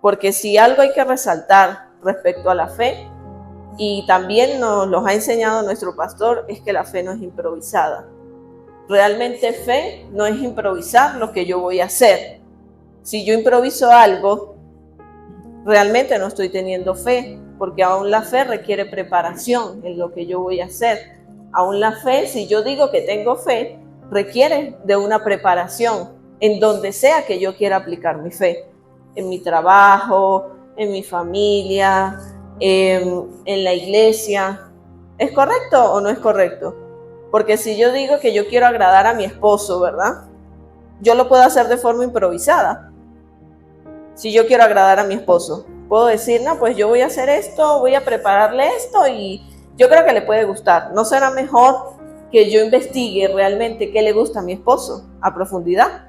porque si algo hay que resaltar respecto a la fe, y también nos los ha enseñado nuestro pastor, es que la fe no es improvisada. Realmente fe no es improvisar lo que yo voy a hacer. Si yo improviso algo, realmente no estoy teniendo fe, porque aún la fe requiere preparación en lo que yo voy a hacer. Aún la fe, si yo digo que tengo fe, requiere de una preparación en donde sea que yo quiera aplicar mi fe. En mi trabajo, en mi familia, en la iglesia. ¿Es correcto o no es correcto? Porque si yo digo que yo quiero agradar a mi esposo, ¿verdad? Yo lo puedo hacer de forma improvisada. Si yo quiero agradar a mi esposo, puedo decir, no, pues yo voy a hacer esto, voy a prepararle esto y yo creo que le puede gustar. ¿No será mejor que yo investigue realmente qué le gusta a mi esposo a profundidad?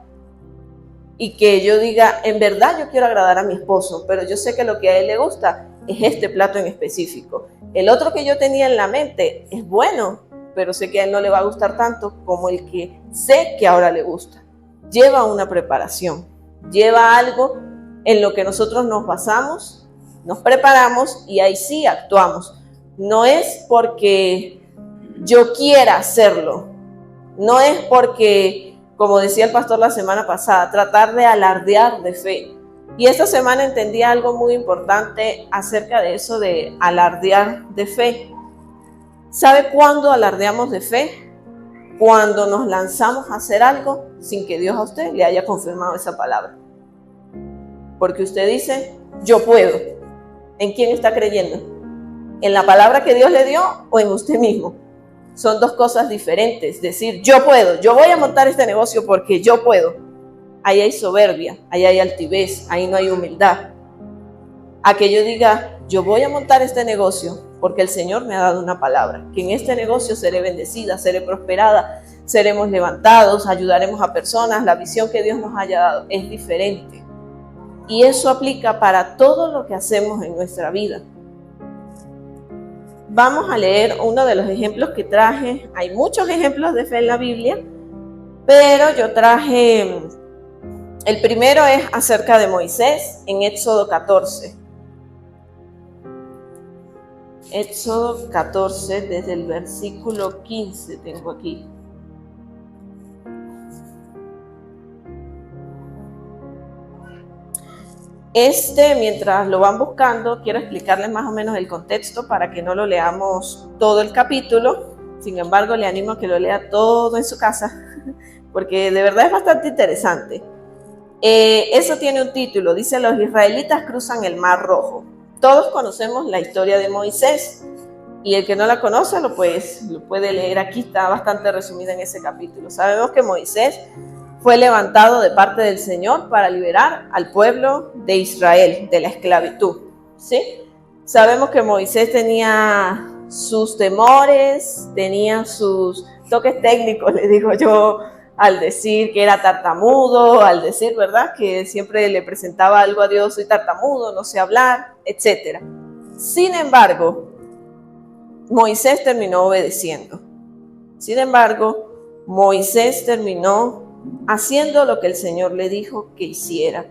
Y que yo diga, en verdad yo quiero agradar a mi esposo, pero yo sé que lo que a él le gusta es este plato en específico. El otro que yo tenía en la mente es bueno, pero sé que a él no le va a gustar tanto como el que sé que ahora le gusta. Lleva una preparación, lleva algo en lo que nosotros nos basamos, nos preparamos y ahí sí actuamos. No es porque yo quiera hacerlo, no es porque, como decía el pastor la semana pasada, tratar de alardear de fe. Y esta semana entendí algo muy importante acerca de eso de alardear de fe. ¿Sabe cuándo alardeamos de fe? Cuando nos lanzamos a hacer algo sin que Dios a usted le haya confirmado esa palabra. Porque usted dice, yo puedo. ¿En quién está creyendo? ¿En la palabra que Dios le dio o en usted mismo? Son dos cosas diferentes. Decir, yo puedo, yo voy a montar este negocio porque yo puedo. Ahí hay soberbia, ahí hay altivez, ahí no hay humildad. A que yo diga, yo voy a montar este negocio porque el Señor me ha dado una palabra, que en este negocio seré bendecida, seré prosperada, seremos levantados, ayudaremos a personas, la visión que Dios nos haya dado es diferente. Y eso aplica para todo lo que hacemos en nuestra vida. Vamos a leer uno de los ejemplos que traje. Hay muchos ejemplos de fe en la Biblia, pero yo traje, el primero es acerca de Moisés en Éxodo 14. Éxodo 14, desde el versículo 15 tengo aquí. Mientras lo van buscando, quiero explicarles más o menos el contexto para que no lo leamos todo el capítulo. Sin embargo, le animo a que lo lea todo en su casa, porque de verdad es bastante interesante. Eso tiene un título, dice: los israelitas cruzan el Mar Rojo. Todos conocemos la historia de Moisés, y el que no la conoce lo puede leer aquí, está bastante resumida en ese capítulo. Sabemos que Moisés fue levantado de parte del Señor para liberar al pueblo de Israel de la esclavitud, ¿sí? Sabemos que Moisés tenía sus temores, tenía sus toques técnicos, le digo yo, al decir que era tartamudo, al decir, ¿verdad?, que siempre le presentaba algo a Dios, soy tartamudo, no sé hablar, etc. Sin embargo, Moisés terminó obedeciendo. Sin embargo, Moisés terminó haciendo lo que el Señor le dijo que hiciera.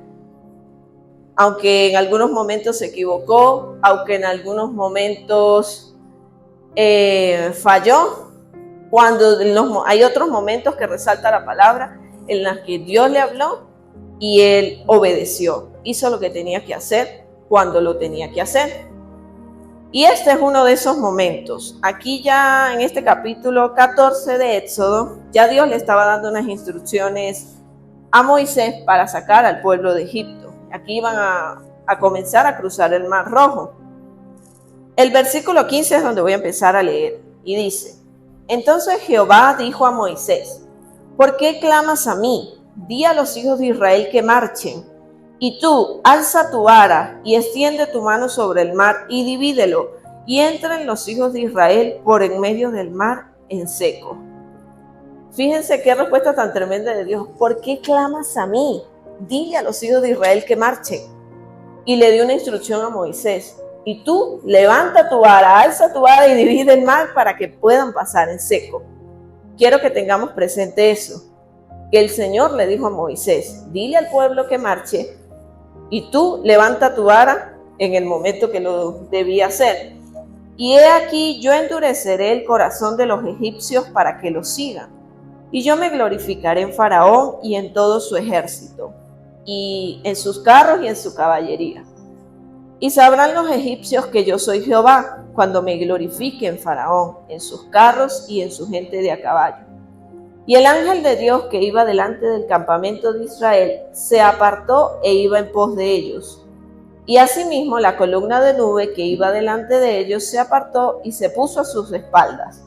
Aunque en algunos momentos se equivocó, aunque en algunos momentos falló, cuando hay otros momentos que resalta la palabra en los que Dios le habló y él obedeció, hizo lo que tenía que hacer cuando lo tenía que hacer. Y este es uno de esos momentos. Aquí ya en este capítulo 14 de Éxodo, ya Dios le estaba dando unas instrucciones a Moisés para sacar al pueblo de Egipto. Aquí iban a comenzar a cruzar el Mar Rojo. El versículo 15 es donde voy a empezar a leer y dice: entonces Jehová dijo a Moisés: ¿por qué clamas a mí? Di a los hijos de Israel que marchen. Y tú, alza tu vara y extiende tu mano sobre el mar y divídelo, y entren los hijos de Israel por en medio del mar en seco. Fíjense qué respuesta tan tremenda de Dios. ¿Por qué clamas a mí? Dile a los hijos de Israel que marchen. Y le dio una instrucción a Moisés: y tú, levanta tu vara, alza tu vara y divide el mar para que puedan pasar en seco. Quiero que tengamos presente eso, que el Señor le dijo a Moisés: dile al pueblo que marche, y tú levanta tu vara en el momento que lo debía hacer. Y he aquí, yo endureceré el corazón de los egipcios para que lo sigan, y yo me glorificaré en Faraón y en todo su ejército, y en sus carros y en su caballería. Y sabrán los egipcios que yo soy Jehová, cuando me glorifique en Faraón, en sus carros y en su gente de a caballo. Y el ángel de Dios que iba delante del campamento de Israel se apartó e iba en pos de ellos. Y asimismo la columna de nube que iba delante de ellos se apartó y se puso a sus espaldas.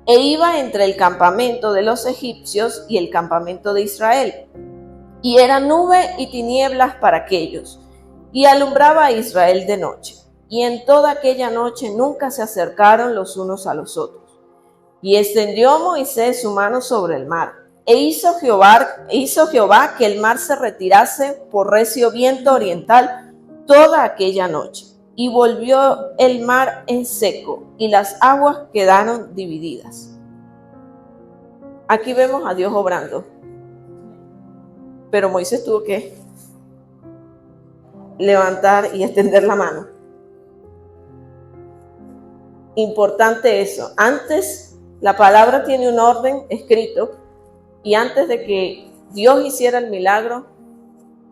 E iba entre el campamento de los egipcios y el campamento de Israel. Y era nube y tinieblas para aquellos, y alumbraba a Israel de noche. Y en toda aquella noche nunca se acercaron los unos a los otros. Y extendió Moisés su mano sobre el mar, e hizo Jehová que el mar se retirase por recio viento oriental toda aquella noche. Y volvió el mar en seco, y las aguas quedaron divididas. Aquí vemos a Dios obrando. Pero Moisés tuvo que levantar y extender la mano. Importante eso. Antes, la palabra tiene un orden escrito, y antes de que Dios hiciera el milagro,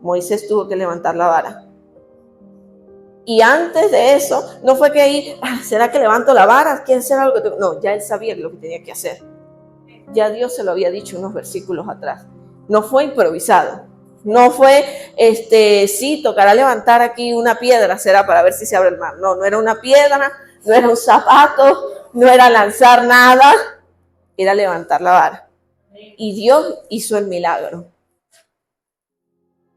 Moisés tuvo que levantar la vara. Y antes de eso, no fue que ahí, ¿será que levanto la vara? ¿Quién será lo que No, ya él sabía lo que tenía que hacer. Ya Dios se lo había dicho unos versículos atrás. No fue improvisado. No fue, sí, tocará levantar aquí una piedra, será para ver si se abre el mar. No, no era una piedra, no era un zapato, no era lanzar nada, era levantar la vara. Y Dios hizo el milagro.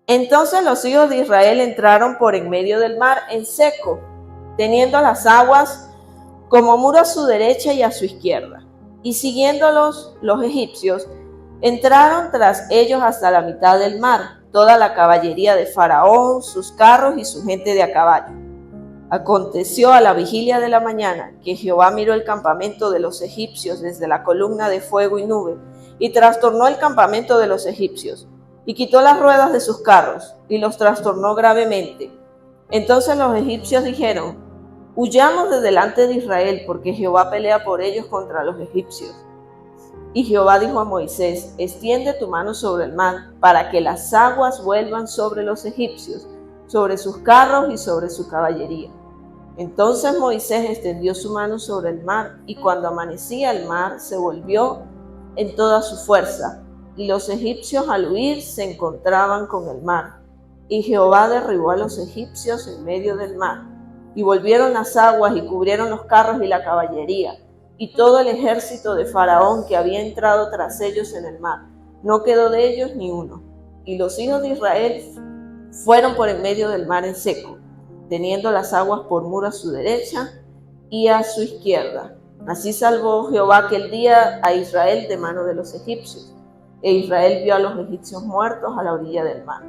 Entonces los hijos de Israel entraron por en medio del mar en seco, teniendo las aguas como muro a su derecha y a su izquierda. Y siguiéndolos los egipcios, entraron tras ellos hasta la mitad del mar, toda la caballería de Faraón, sus carros y su gente de a caballo. Aconteció a la vigilia de la mañana que Jehová miró el campamento de los egipcios desde la columna de fuego y nube, y trastornó el campamento de los egipcios, y quitó las ruedas de sus carros, y los trastornó gravemente. Entonces los egipcios dijeron: huyamos de delante de Israel, porque Jehová pelea por ellos contra los egipcios. Y Jehová dijo a Moisés: extiende tu mano sobre el mar, para que las aguas vuelvan sobre los egipcios, sobre sus carros y sobre su caballería. Entonces Moisés extendió su mano sobre el mar, y cuando amanecía el mar se volvió en toda su fuerza, y los egipcios al huir se encontraban con el mar. Y Jehová derribó a los egipcios en medio del mar, y volvieron las aguas y cubrieron los carros y la caballería, y todo el ejército de Faraón que había entrado tras ellos en el mar. No quedó de ellos ni uno. Y los hijos de Israel fueron por en medio del mar en seco, teniendo las aguas por muro a su derecha y a su izquierda. Así salvó Jehová aquel día a Israel de mano de los egipcios. E Israel vio a los egipcios muertos a la orilla del mar.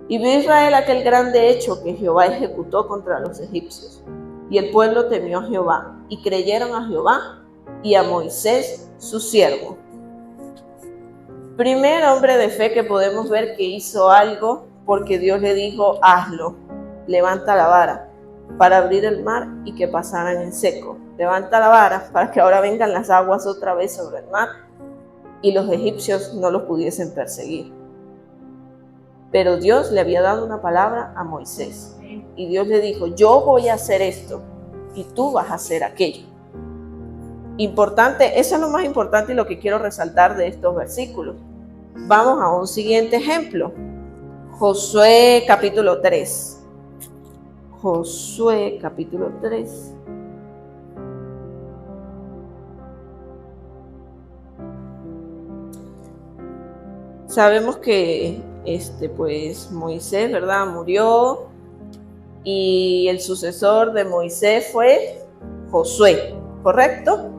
Y vio Israel aquel grande hecho que Jehová ejecutó contra los egipcios. Y el pueblo temió a Jehová, y creyeron a Jehová y a Moisés su siervo. Primer hombre de fe que podemos ver que hizo algo porque Dios le dijo: hazlo, levanta la vara para abrir el mar y que pasaran en seco. Levanta la vara para que ahora vengan las aguas otra vez sobre el mar y los egipcios no los pudiesen perseguir. Pero Dios le había dado una palabra a Moisés, y Dios le dijo: yo voy a hacer esto y tú vas a hacer aquello. Importante, eso es lo más importante y lo que quiero resaltar de estos versículos. Vamos a un siguiente ejemplo. Josué capítulo 3. Josué capítulo 3. Sabemos que pues Moisés, ¿verdad?, murió, y el sucesor de Moisés fue Josué, ¿correcto?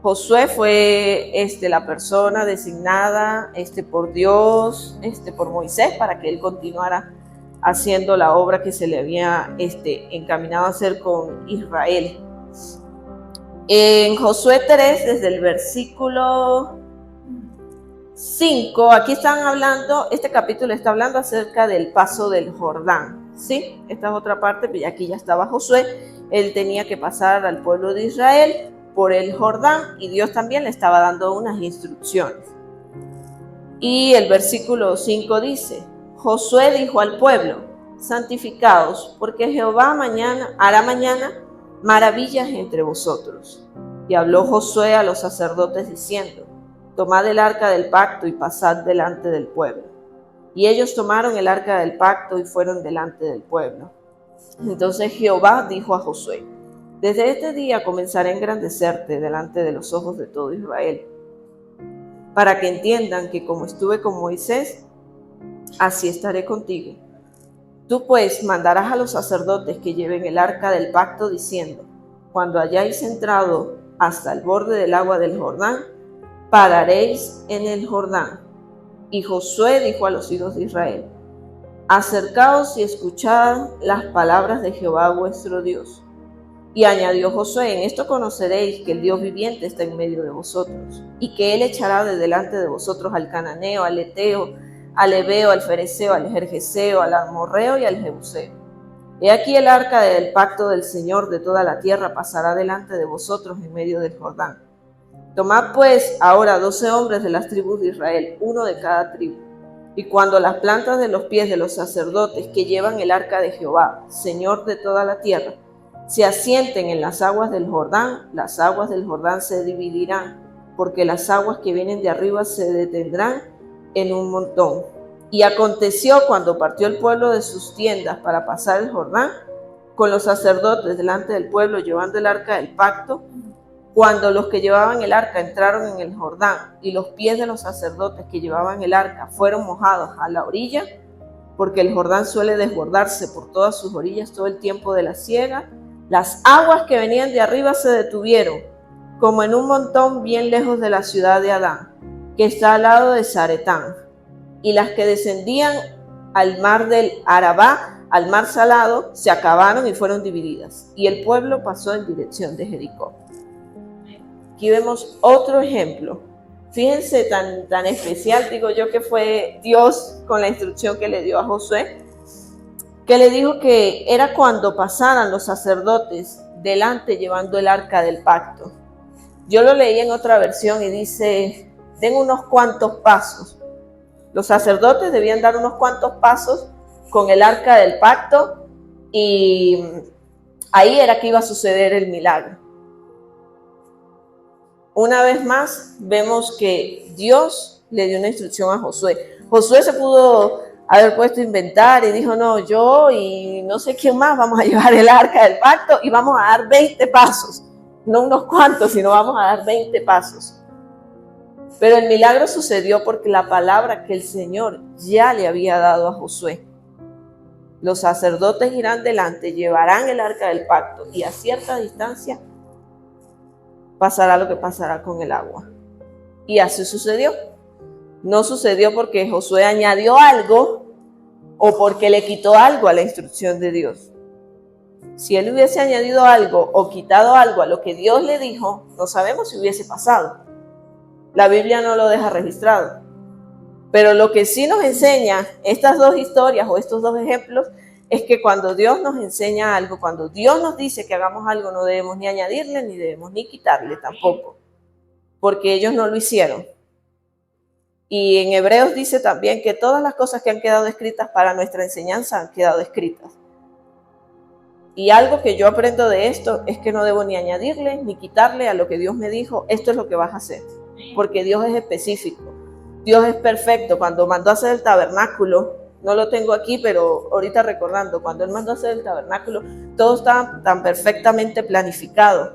Josué fue la persona designada por Dios, por Moisés, para que él continuara haciendo la obra que se le había encaminado a hacer con Israel. En Josué 3, desde el versículo 5, aquí están hablando, este capítulo está hablando acerca del paso del Jordán, ¿sí? Esta es otra parte, y aquí ya estaba Josué, él tenía que pasar al pueblo de Israel por el Jordán y Dios también le estaba dando unas instrucciones. Y el versículo 5 dice, Josué dijo al pueblo, santificaos, porque Jehová hará mañana maravillas entre vosotros. Y habló Josué a los sacerdotes diciendo, tomad el arca del pacto y pasad delante del pueblo. Y ellos tomaron el arca del pacto y fueron delante del pueblo. Entonces Jehová dijo a Josué, desde este día comenzaré a engrandecerte delante de los ojos de todo Israel, para que entiendan que como estuve con Moisés, así estaré contigo. Tú pues mandarás a los sacerdotes que lleven el arca del pacto diciendo, cuando hayáis entrado hasta el borde del agua del Jordán, pararéis en el Jordán. Y Josué dijo a los hijos de Israel, acercaos y escuchad las palabras de Jehová vuestro Dios. Y añadió Josué, en esto conoceréis que el Dios viviente está en medio de vosotros, y que él echará de delante de vosotros al cananeo, al eteo, al heveo, al fereceo, al gergeseo, al amorreo y al jebuseo. He aquí el arca del pacto del Señor de toda la tierra pasará delante de vosotros en medio del Jordán. Tomad pues ahora 12 hombres de las tribus de Israel, uno de cada tribu. Y cuando las plantas de los pies de los sacerdotes que llevan el arca de Jehová, Señor de toda la tierra, se asienten en las aguas del Jordán se dividirán, porque las aguas que vienen de arriba se detendrán en un montón. Y aconteció cuando partió el pueblo de sus tiendas para pasar el Jordán, con los sacerdotes delante del pueblo llevando el arca del pacto, cuando los que llevaban el arca entraron en el Jordán y los pies de los sacerdotes que llevaban el arca fueron mojados a la orilla, porque el Jordán suele desbordarse por todas sus orillas todo el tiempo de la siega, las aguas que venían de arriba se detuvieron, como en un montón bien lejos de la ciudad de Adán, que está al lado de Zaretán, y las que descendían al mar del Arabá, al mar salado, se acabaron y fueron divididas, y el pueblo pasó en dirección de Jericó. Aquí vemos otro ejemplo. Fíjense tan especial, digo yo, que fue Dios con la instrucción que le dio a Josué, que le dijo que era cuando pasaran los sacerdotes delante llevando el arca del pacto. Yo lo leí en otra versión y dice, den unos cuantos pasos. Los sacerdotes debían dar unos cuantos pasos con el arca del pacto y ahí era que iba a suceder el milagro. Una vez más vemos que Dios le dio una instrucción a Josué. Josué se pudo haber puesto a inventar y dijo, no, yo y no sé quién más vamos a llevar el arca del pacto y vamos a dar 20 pasos. No unos cuantos, sino vamos a dar 20 pasos. Pero el milagro sucedió porque la palabra que el Señor ya le había dado a Josué. Los sacerdotes irán delante, llevarán el arca del pacto y a cierta distancia pasará lo que pasará con el agua. Y así sucedió. No sucedió porque Josué añadió algo o porque le quitó algo a la instrucción de Dios. Si él hubiese añadido algo o quitado algo a lo que Dios le dijo, no sabemos si hubiese pasado. La Biblia no lo deja registrado. Pero lo que sí nos enseña estas dos historias o estos dos ejemplos es que cuando Dios nos enseña algo, cuando Dios nos dice que hagamos algo, no debemos ni añadirle, ni debemos ni quitarle tampoco, porque ellos no lo hicieron. Y en Hebreos dice también que todas las cosas que han quedado escritas para nuestra enseñanza han quedado escritas. Y algo que yo aprendo de esto es que no debo ni añadirle ni quitarle a lo que Dios me dijo, esto es lo que vas a hacer, porque Dios es específico, Dios es perfecto. Cuando mandó a hacer el tabernáculo, no lo tengo aquí, pero ahorita recordando, cuando Él mandó a hacer el tabernáculo, todo estaba tan perfectamente planificado.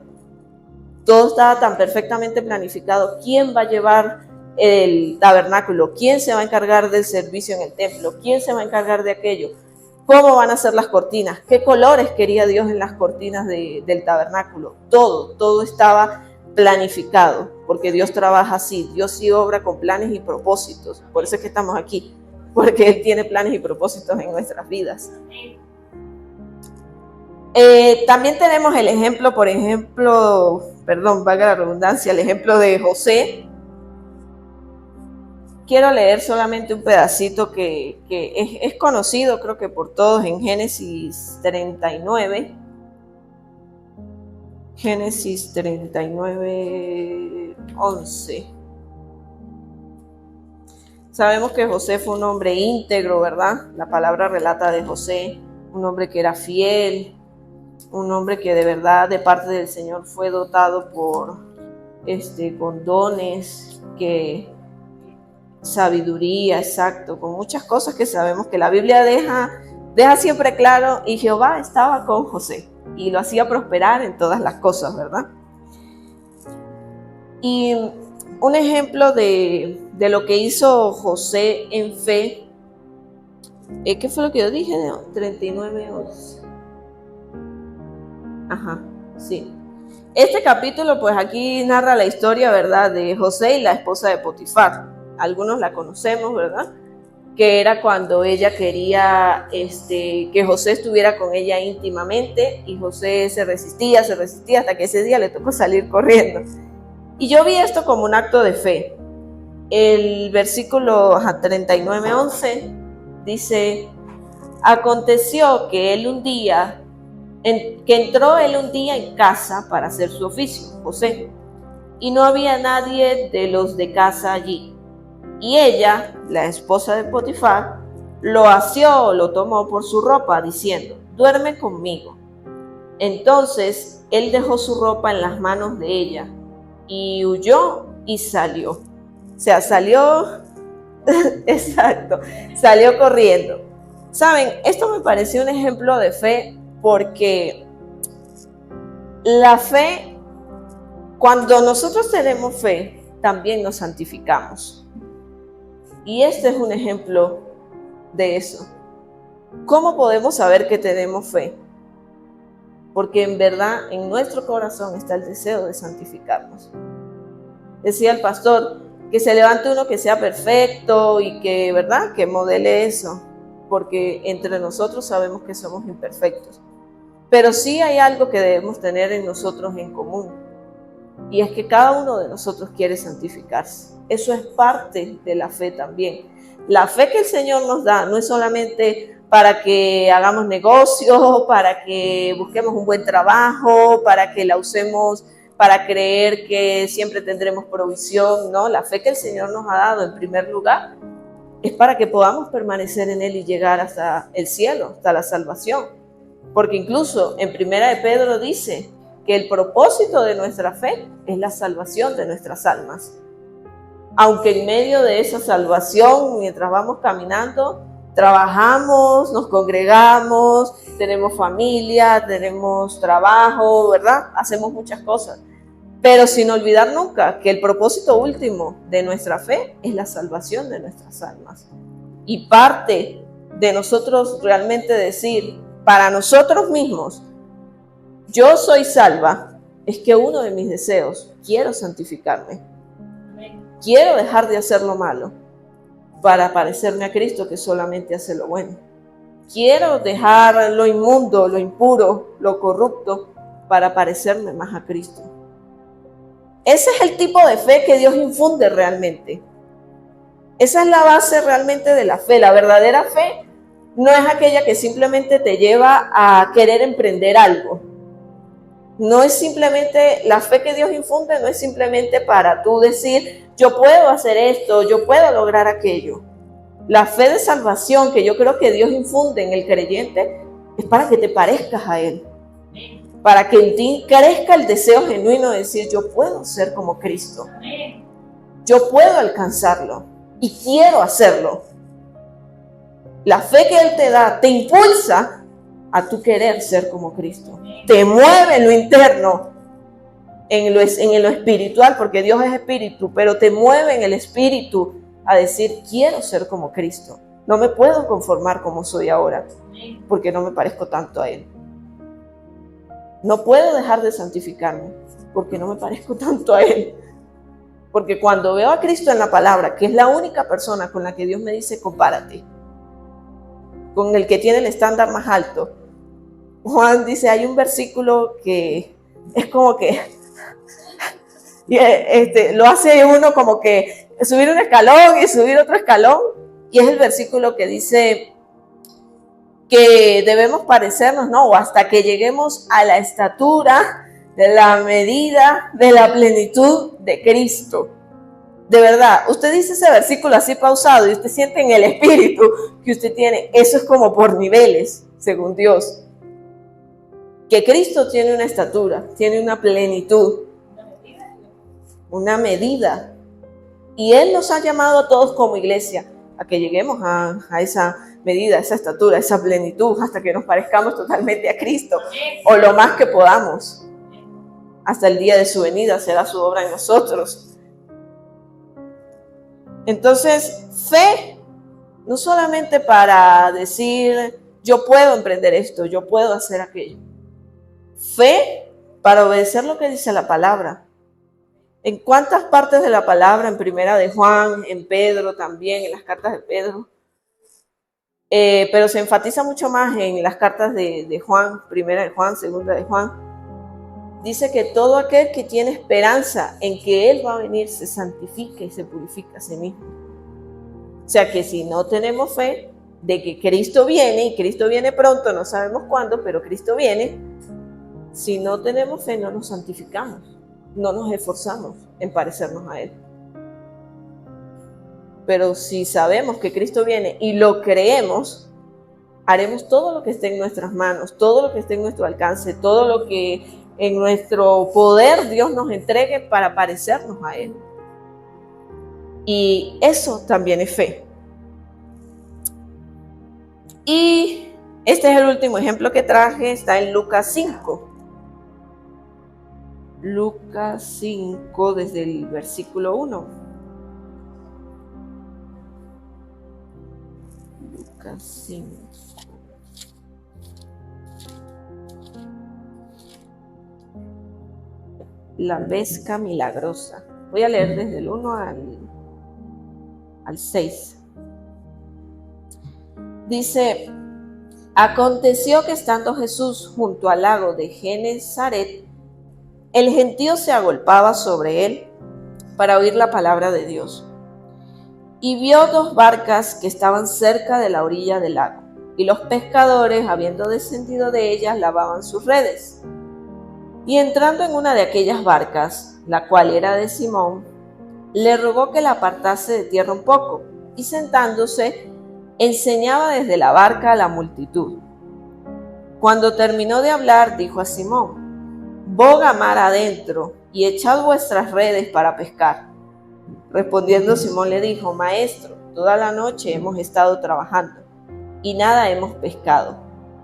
Todo estaba tan perfectamente planificado. ¿Quién va a llevar el tabernáculo? ¿Quién se va a encargar del servicio en el templo? ¿Quién se va a encargar de aquello? ¿Cómo van a ser las cortinas? ¿Qué colores quería Dios en las cortinas del tabernáculo? Todo estaba planificado, porque Dios trabaja así. Dios sí obra con planes y propósitos. Por eso es que estamos aquí, porque Él tiene planes y propósitos en nuestras vidas. También tenemos el ejemplo, valga la redundancia, el ejemplo de José. quiero leer solamente un pedacito que es conocido, creo que por todos, en Génesis 39. Génesis 39, 11. Sabemos que José fue un hombre íntegro, ¿verdad? La palabra relata de José, un hombre que era fiel, un hombre que de verdad de parte del Señor fue dotado con dones, sabiduría, exacto, con muchas cosas que sabemos que la Biblia deja siempre claro, y Jehová estaba con José y lo hacía prosperar en todas las cosas, ¿verdad? Y un ejemplo de lo que hizo José en fe, ¿qué fue lo que yo dije? 39:11. Ajá, sí. Este capítulo, pues aquí narra la historia, ¿verdad?, de José y la esposa de Potifar. Algunos la conocemos, ¿verdad? Que era cuando ella quería que José estuviera con ella íntimamente, y José se resistía hasta que ese día le tocó salir corriendo. Y yo vi esto como un acto de fe. El versículo 39:11 dice: aconteció que entró él un día en casa para hacer su oficio, José, y no había nadie de los de casa allí. Y ella, la esposa de Potifar, lo asió o lo tomó por su ropa, diciendo: duerme conmigo. Entonces él dejó su ropa en las manos de ella y huyó y salió. O sea, salió, exacto, salió corriendo. Saben, esto me pareció un ejemplo de fe, porque la fe, cuando nosotros tenemos fe, también nos santificamos. Y este es un ejemplo de eso. ¿Cómo podemos saber que tenemos fe? Porque en verdad en nuestro corazón está el deseo de santificarnos. Decía el pastor que se levante uno que sea perfecto y que, ¿verdad?, que modele eso, porque entre nosotros sabemos que somos imperfectos. Pero sí hay algo que debemos tener en nosotros en común, y es que cada uno de nosotros quiere santificarse. Eso es parte de la fe también. La fe que el Señor nos da no es solamente para que hagamos negocios, para que busquemos un buen trabajo, para que la usemos para creer que siempre tendremos provisión. No, la fe que el Señor nos ha dado en primer lugar es para que podamos permanecer en Él y llegar hasta el cielo, hasta la salvación. Porque incluso en Primera de Pedro dice que el propósito de nuestra fe es la salvación de nuestras almas. Aunque en medio de esa salvación, mientras vamos caminando, trabajamos, nos congregamos, tenemos familia, tenemos trabajo, ¿verdad? Hacemos muchas cosas. Pero sin olvidar nunca que el propósito último de nuestra fe es la salvación de nuestras almas. Y parte de nosotros realmente decir para nosotros mismos: yo soy salva, es que uno de mis deseos, quiero santificarme. Quiero dejar de hacer lo malo para parecerme a Cristo, que solamente hace lo bueno. Quiero dejar lo inmundo, lo impuro, lo corrupto, para parecerme más a Cristo. Ese es el tipo de fe que Dios infunde realmente. Esa es la base realmente de la fe. La verdadera fe no es aquella que simplemente te lleva a querer emprender algo. No es simplemente, la fe que Dios infunde no es simplemente para tú decir: yo puedo hacer esto, yo puedo lograr aquello. La fe de salvación que yo creo que Dios infunde en el creyente es para que te parezcas a Él, para que en ti crezca el deseo genuino de decir: yo puedo ser como Cristo, yo puedo alcanzarlo y quiero hacerlo. La fe que Él te da te impulsa a tu querer ser como Cristo, te mueve en lo interno, en lo espiritual, porque Dios es espíritu, pero te mueve en el espíritu a decir: quiero ser como Cristo, no me puedo conformar como soy ahora, porque no me parezco tanto a Él. No puedo dejar de santificarme, porque no me parezco tanto a Él. Porque cuando veo a Cristo en la palabra, que es la única persona con la que Dios me dice: compárate, con el que tiene el estándar más alto. Juan dice, hay un versículo que es como que lo hace uno como que subir un escalón y subir otro escalón. Y es el versículo que dice que debemos parecernos, ¿no? O hasta que lleguemos a la estatura de la medida de la plenitud de Cristo. De verdad, usted dice ese versículo así pausado y usted siente en el espíritu que usted tiene, eso es como por niveles, según Dios. Que Cristo tiene una estatura, tiene una plenitud, una medida. Y Él nos ha llamado a todos como iglesia a que lleguemos a esa medida, a esa estatura, a esa plenitud, hasta que nos parezcamos totalmente a Cristo, o lo más que podamos. Hasta el día de su venida será su obra en nosotros. Entonces, fe, no solamente para decir, yo puedo emprender esto, yo puedo hacer aquello. Fe para obedecer lo que dice la palabra. ¿En cuántas partes de la palabra? En Primera de Juan, en Pedro también, en las cartas de Pedro. Pero se enfatiza mucho más en las cartas de Juan, Primera de Juan, Segunda de Juan. Dice que todo aquel que tiene esperanza en que Él va a venir se santifica y se purifica a sí mismo. O sea que si no tenemos fe de que Cristo viene, y Cristo viene pronto, no sabemos cuándo, pero Cristo viene, si no tenemos fe no nos santificamos, no nos esforzamos en parecernos a Él. Pero si sabemos que Cristo viene y lo creemos, haremos todo lo que esté en nuestras manos, todo lo que esté en nuestro alcance, todo lo que en nuestro poder Dios nos entregue para parecernos a Él. Y eso también es fe. Y este es el último ejemplo que traje, está en Lucas 5. Lucas 5 desde el versículo 1. Lucas 5. La pesca milagrosa. Voy a leer desde el 1 al 6. Dice, aconteció que estando Jesús junto al lago de Genesaret, el gentío se agolpaba sobre él para oír la palabra de Dios. Y vio dos barcas que estaban cerca de la orilla del lago, y los pescadores, habiendo descendido de ellas, lavaban sus redes. Y entrando en una de aquellas barcas, la cual era de Simón, le rogó que la apartase de tierra un poco, y sentándose, enseñaba desde la barca a la multitud. Cuando terminó de hablar, dijo a Simón, boga mar adentro, y echad vuestras redes para pescar. Respondiendo Simón le dijo, Maestro, toda la noche hemos estado trabajando, y nada hemos pescado,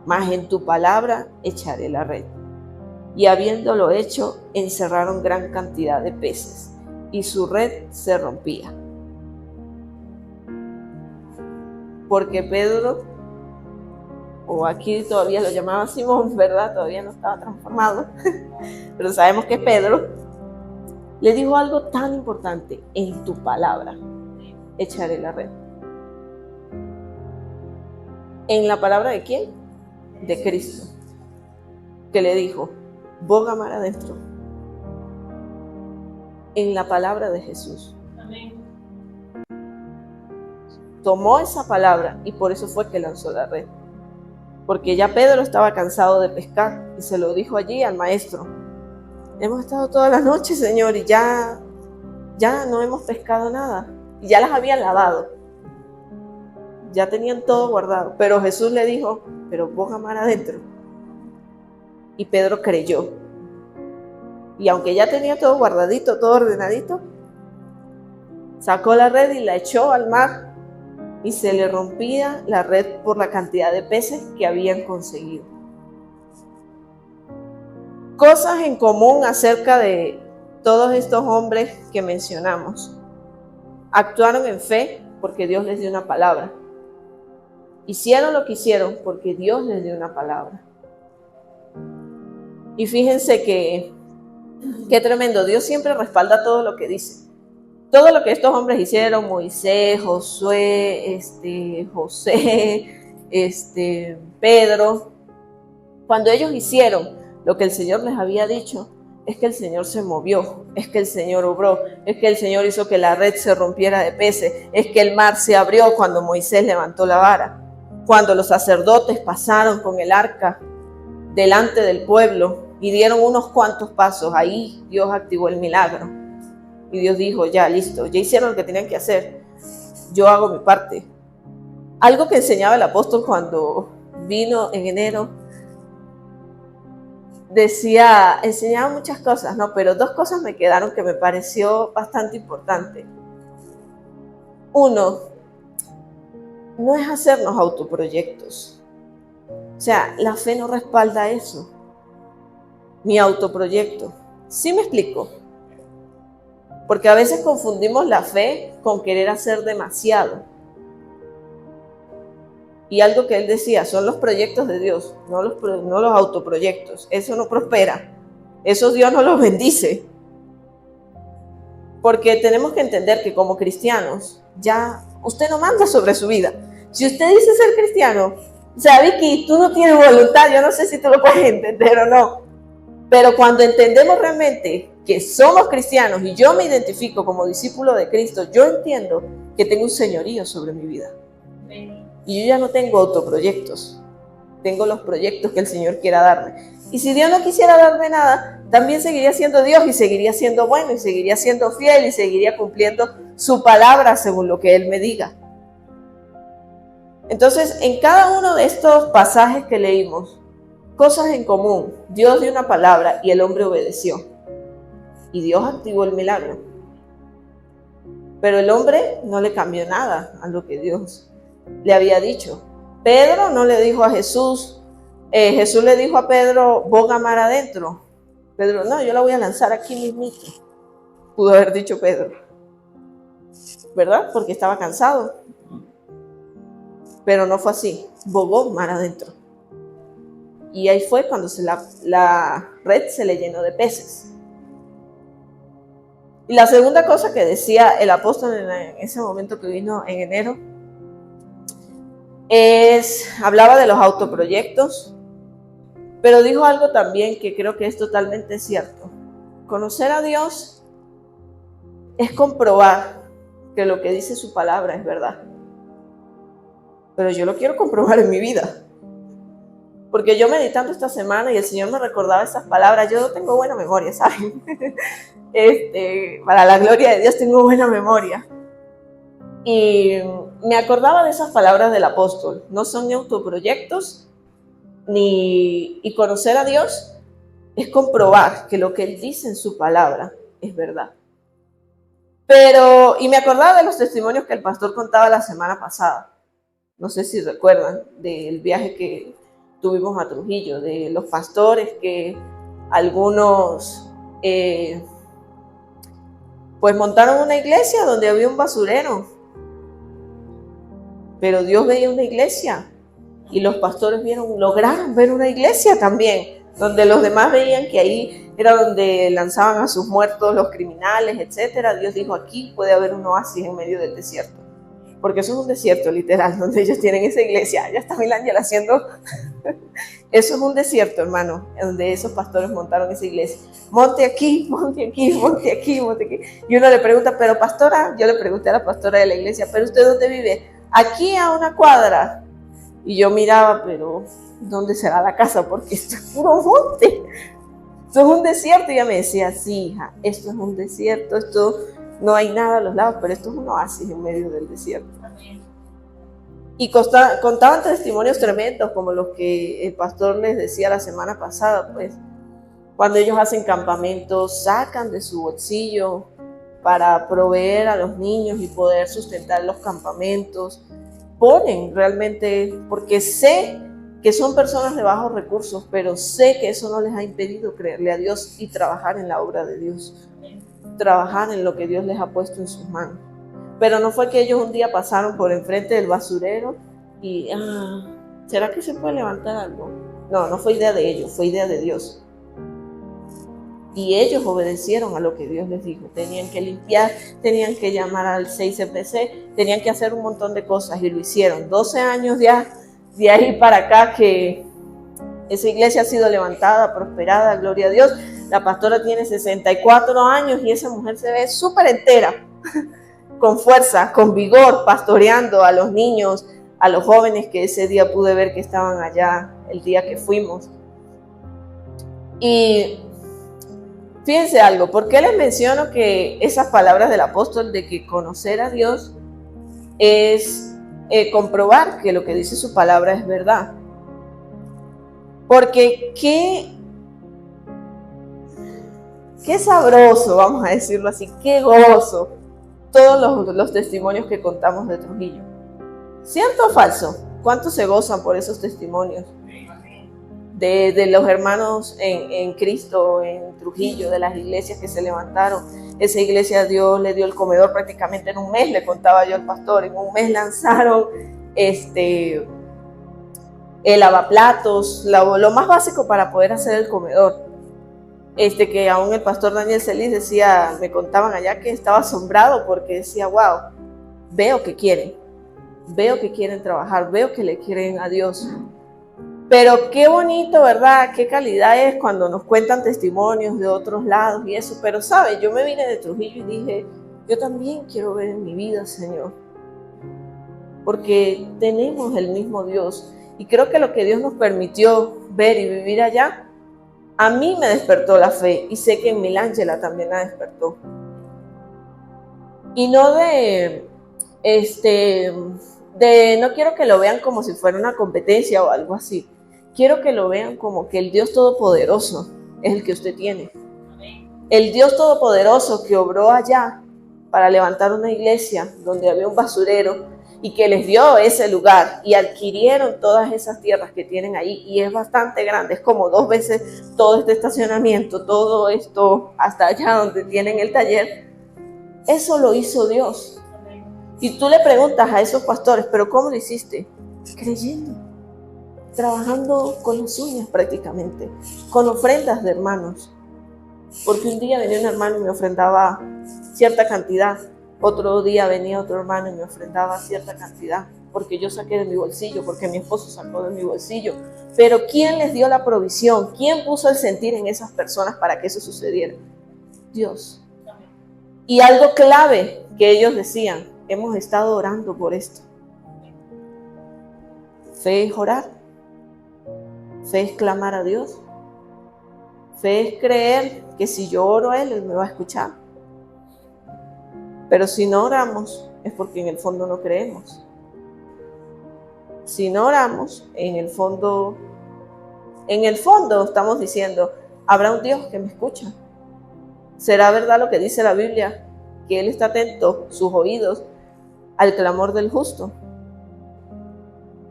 mas en tu palabra echaré la red. Y habiéndolo hecho, encerraron gran cantidad de peces, y su red se rompía. Porque Pedro, o aquí todavía lo llamaba Simón, ¿verdad? Todavía no estaba transformado, pero sabemos que Pedro le dijo algo tan importante, en tu palabra echaré la red. ¿En la palabra de quién? De Cristo, que le dijo, boga mar adentro. En la palabra de Jesús. Amén. Tomó esa palabra y por eso fue que lanzó la red. Porque ya Pedro estaba cansado de pescar y se lo dijo allí al maestro. Hemos estado toda la noche, Señor, y ya no hemos pescado nada. Y ya las habían lavado. Ya tenían todo guardado. Pero Jesús le dijo, pero boga mar adentro. Y Pedro creyó. Y aunque ya tenía todo guardadito, todo ordenadito, sacó la red y la echó al mar y se le rompía la red por la cantidad de peces que habían conseguido. Cosas en común acerca de todos estos hombres que mencionamos. Actuaron en fe porque Dios les dio una palabra. Hicieron lo que hicieron porque Dios les dio una palabra. Y fíjense que qué tremendo, Dios siempre respalda todo lo que dice. Todo lo que estos hombres hicieron, Moisés, Josué, José, Pedro, cuando ellos hicieron lo que el Señor les había dicho, es que el Señor se movió, es que el Señor obró, es que el Señor hizo que la red se rompiera de peces, es que el mar se abrió cuando Moisés levantó la vara, cuando los sacerdotes pasaron con el arca delante del pueblo y dieron unos cuantos pasos. Ahí Dios activó el milagro y Dios dijo, ya listo, ya hicieron lo que tenían que hacer, yo hago mi parte. Algo que enseñaba el apóstol cuando vino en enero, enseñaba muchas cosas, ¿no? Pero dos cosas me quedaron que me pareció bastante importante. Uno, no es hacernos autoproyectos. O sea, la fe no respalda eso. Mi autoproyecto. ¿Sí me explico? Porque a veces confundimos la fe con querer hacer demasiado. Y algo que él decía, son los proyectos de Dios, no los autoproyectos. Eso no prospera. Eso Dios no los bendice. Porque tenemos que entender que como cristianos, ya usted no manda sobre su vida. Si usted dice ser cristiano, o sea, Vicky, tú no tienes voluntad, yo no sé si tú lo puedes entender o no. Pero cuando entendemos realmente que somos cristianos y yo me identifico como discípulo de Cristo, yo entiendo que tengo un señorío sobre mi vida. Y yo ya no tengo autoproyectos, tengo los proyectos que el Señor quiera darme. Y si Dios no quisiera darme nada, también seguiría siendo Dios y seguiría siendo bueno y seguiría siendo fiel y seguiría cumpliendo su palabra según lo que Él me diga. Entonces, en cada uno de estos pasajes que leímos, cosas en común. Dios dio una palabra y el hombre obedeció. Y Dios activó el milagro. Pero el hombre no le cambió nada a lo que Dios le había dicho. Pedro no le dijo a Jesús, Jesús le dijo a Pedro, boga mar adentro. Pedro, no, yo la voy a lanzar aquí mismito. Pudo haber dicho Pedro, ¿verdad? Porque estaba cansado. Pero no fue así, bogó mar adentro. Y ahí fue cuando la red se le llenó de peces. Y la segunda cosa que decía el apóstol en ese momento que vino en enero, hablaba de los autoproyectos, pero dijo algo también que creo que es totalmente cierto. Conocer a Dios es comprobar que lo que dice su palabra es verdad. Pero yo lo quiero comprobar en mi vida. Porque yo meditando esta semana y el Señor me recordaba esas palabras, yo tengo buena memoria, ¿saben? Para la gloria de Dios tengo buena memoria. Y me acordaba de esas palabras del apóstol. No son ni autoproyectos, y conocer a Dios es comprobar que lo que Él dice en su palabra es verdad. Y me acordaba de los testimonios que el pastor contaba la semana pasada. No sé si recuerdan del viaje que tuvimos a Trujillo, de los pastores que algunos pues montaron una iglesia donde había un basurero. Pero Dios veía una iglesia y los pastores lograron ver una iglesia también, donde los demás veían que ahí era donde lanzaban a sus muertos los criminales, etcétera. Dios dijo, aquí puede haber un oasis en medio del desierto. Porque eso es un desierto literal, donde ellos tienen esa iglesia. Ya está Milán haciendo. Eso es un desierto, hermano, donde esos pastores montaron esa iglesia. Monte aquí, monte aquí, monte aquí, monte aquí. Y uno le pregunta, pero pastora, yo le pregunté a la pastora de la iglesia, ¿pero usted dónde vive? Aquí a una cuadra. Y yo miraba, pero ¿dónde será la casa? Porque esto es puro monte. Esto es un desierto. Y ella me decía, sí, hija, esto es un desierto, esto no hay nada a los lados, pero esto es un oasis en medio del desierto. Y contaban testimonios tremendos, como los que el pastor les decía la semana pasada, pues, cuando ellos hacen campamentos, sacan de su bolsillo para proveer a los niños y poder sustentar los campamentos, ponen realmente, porque sé que son personas de bajos recursos, pero sé que eso no les ha impedido creerle a Dios y trabajar en la obra de Dios, trabajar en lo que Dios les ha puesto en sus manos. Pero no fue que ellos un día pasaron por enfrente del basurero y, ¿será que se puede levantar algo? No, no fue idea de ellos, fue idea de Dios. Y ellos obedecieron a lo que Dios les dijo. Tenían que limpiar, tenían que llamar al 6CPC, tenían que hacer un montón de cosas y lo hicieron. 12 años ya de ahí para acá que esa iglesia ha sido levantada, prosperada, gloria a Dios. La pastora tiene 64 años y esa mujer se ve súper entera, con fuerza, con vigor, pastoreando a los niños, a los jóvenes que ese día pude ver que estaban allá el día que fuimos. Y fíjense algo, ¿por qué les menciono que esas palabras del apóstol de que conocer a Dios es comprobar que lo que dice su palabra es verdad? Porque qué sabroso, vamos a decirlo así, qué gozo todos los testimonios que contamos de Trujillo. ¿Cierto o falso? ¿Cuántos se gozan por esos testimonios? De los hermanos en Cristo, en Trujillo, de las iglesias que se levantaron. Esa iglesia Dios le dio el comedor prácticamente en un mes, le contaba yo al pastor, en un mes lanzaron el lavaplatos, lo más básico para poder hacer el comedor. Que aún el pastor Daniel Celis decía, me contaban allá que estaba asombrado porque decía, wow, veo que quieren trabajar, veo que le quieren a Dios. Pero qué bonito, ¿verdad? Qué calidad es cuando nos cuentan testimonios de otros lados y eso. Pero, ¿sabes? Yo me vine de Trujillo y dije, yo también quiero ver en mi vida, Señor. Porque tenemos el mismo Dios. Y creo que lo que Dios nos permitió ver y vivir allá, a mí me despertó la fe. Y sé que en Milángela también la despertó. Y no no quiero que lo vean como si fuera una competencia o algo así. Quiero que lo vean como que el Dios Todopoderoso es el que usted tiene. El Dios Todopoderoso que obró allá para levantar una iglesia donde había un basurero y que les dio ese lugar y adquirieron todas esas tierras que tienen ahí, y es bastante grande, es como 2 veces todo este estacionamiento, todo esto hasta allá donde tienen el taller. Eso lo hizo Dios. Y tú le preguntas a esos pastores, ¿pero cómo lo hiciste? Creyendo, trabajando con las uñas prácticamente, con ofrendas de hermanos. Porque un día venía un hermano y me ofrendaba cierta cantidad, otro día venía otro hermano y me ofrendaba cierta cantidad, porque yo saqué de mi bolsillo, porque mi esposo sacó de mi bolsillo. Pero ¿quién les dio la provisión? ¿Quién puso el sentir en esas personas para que eso sucediera? Dios. Y algo clave que ellos decían, hemos estado orando por esto. Fe es orar, fe es clamar a Dios, fe es creer que si yo oro a Él me va a escuchar. Pero si no oramos es porque en el fondo no creemos. Si no oramos, en el fondo estamos diciendo, habrá un Dios que me escucha. ¿Será verdad lo que dice la Biblia? Que Él está atento, sus oídos, al clamor del justo.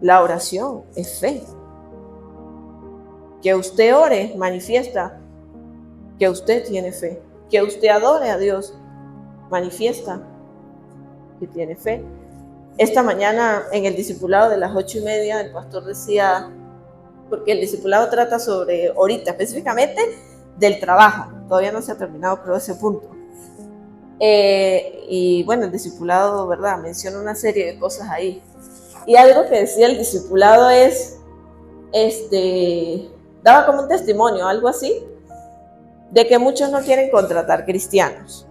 La oración es fe. Que usted ore manifiesta que usted tiene fe. Que usted adore a Dios manifiesta que tiene fe. Esta mañana en el discipulado de las 8:30 el pastor decía, porque el discipulado trata sobre, ahorita específicamente, del trabajo. Todavía no se ha terminado, creo, ese punto. Y bueno, el discipulado, ¿verdad?, menciona una serie de cosas ahí. Y algo que decía el discipulado es, daba como un testimonio, algo así, de que muchos no quieren contratar cristianos,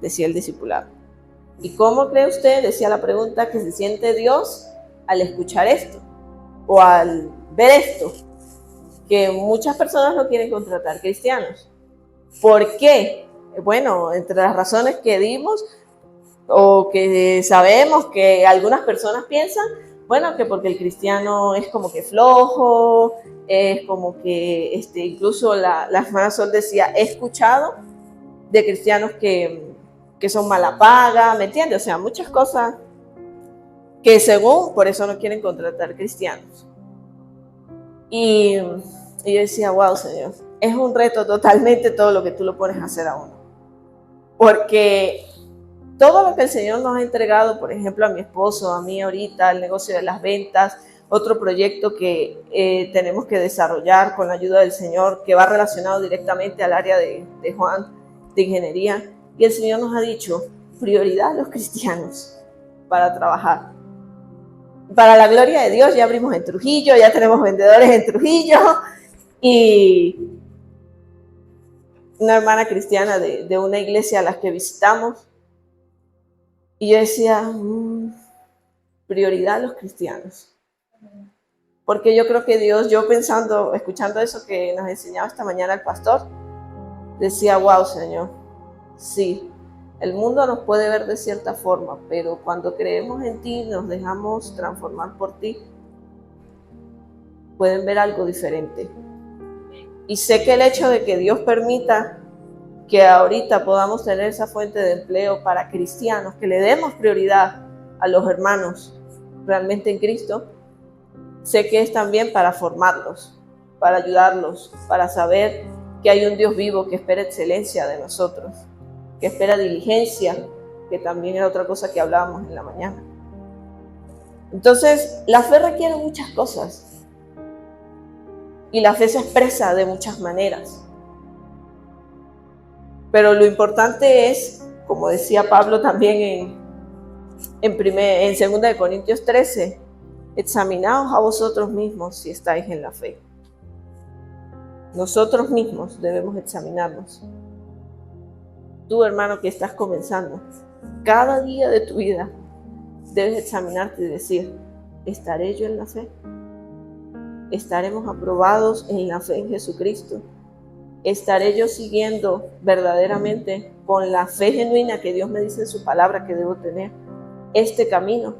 decía el discipulado. ¿Y cómo cree usted, decía la pregunta, que se siente Dios al escuchar esto o al ver esto? Que muchas personas no quieren contratar cristianos. ¿Por qué? Bueno, entre las razones que dimos o que sabemos que algunas personas piensan, bueno, que porque el cristiano es como que flojo, es como que, incluso la hermana Sol decía, he escuchado de cristianos que son mala paga, ¿me entiendes? O sea, muchas cosas que según, por eso no quieren contratar cristianos. Y yo decía, wow, Señor, es un reto totalmente todo lo que tú lo pones a hacer a uno. Porque todo lo que el Señor nos ha entregado, por ejemplo, a mi esposo, a mí ahorita, el negocio de las ventas, otro proyecto que tenemos que desarrollar con la ayuda del Señor, que va relacionado directamente al área de Juan, de ingeniería. Y el Señor nos ha dicho, prioridad a los cristianos para trabajar. Para la gloria de Dios, ya abrimos en Trujillo, ya tenemos vendedores en Trujillo. Y una hermana cristiana de una iglesia a la que visitamos, y yo decía, prioridad a los cristianos. Porque yo creo que Dios, yo pensando, escuchando eso que nos enseñaba esta mañana el pastor, decía, wow, Señor, sí, el mundo nos puede ver de cierta forma, pero cuando creemos en ti, nos dejamos transformar por ti, pueden ver algo diferente. Y sé que el hecho de que Dios permita que ahorita podamos tener esa fuente de empleo para cristianos, que le demos prioridad a los hermanos realmente en Cristo, sé que es también para formarlos, para ayudarlos, para saber que hay un Dios vivo que espera excelencia de nosotros, que espera diligencia, que también era otra cosa que hablábamos en la mañana. Entonces, la fe requiere muchas cosas y la fe se expresa de muchas maneras. Pero lo importante es, como decía Pablo también en 2 Corintios 13, examinaos a vosotros mismos si estáis en la fe. Nosotros mismos debemos examinarnos. Tú, hermano, que estás comenzando, cada día de tu vida debes examinarte y decir, ¿estaré yo en la fe? ¿Estaremos aprobados en la fe en Jesucristo? ¿Estaré yo siguiendo verdaderamente con la fe genuina que Dios me dice en su palabra que debo tener este camino?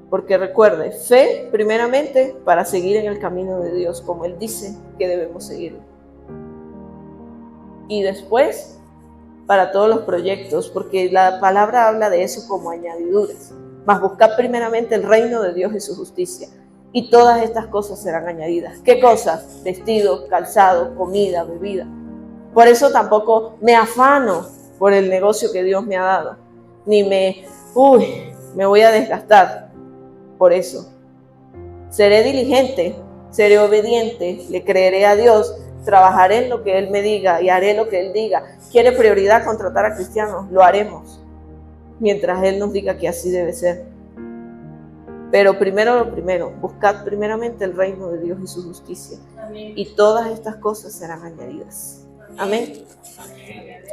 Porque recuerde, fe primeramente para seguir en el camino de Dios, como Él dice que debemos seguirlo. Y después, para todos los proyectos, porque la palabra habla de eso como añadiduras. Mas buscad primeramente el reino de Dios y su justicia, y todas estas cosas serán añadidas. ¿Qué cosas? Vestido, calzado, comida, bebida. Por eso tampoco me afano por el negocio que Dios me ha dado, ni me voy a desgastar por eso. Seré diligente, seré obediente, le creeré a Dios, trabajaré en lo que Él me diga y haré lo que Él diga. ¿Quiere prioridad contratar a cristianos? Lo haremos, mientras Él nos diga que así debe ser. Pero primero lo primero, buscad primeramente el reino de Dios y su justicia. Amén. Y todas estas cosas serán añadidas. Amén. Amén.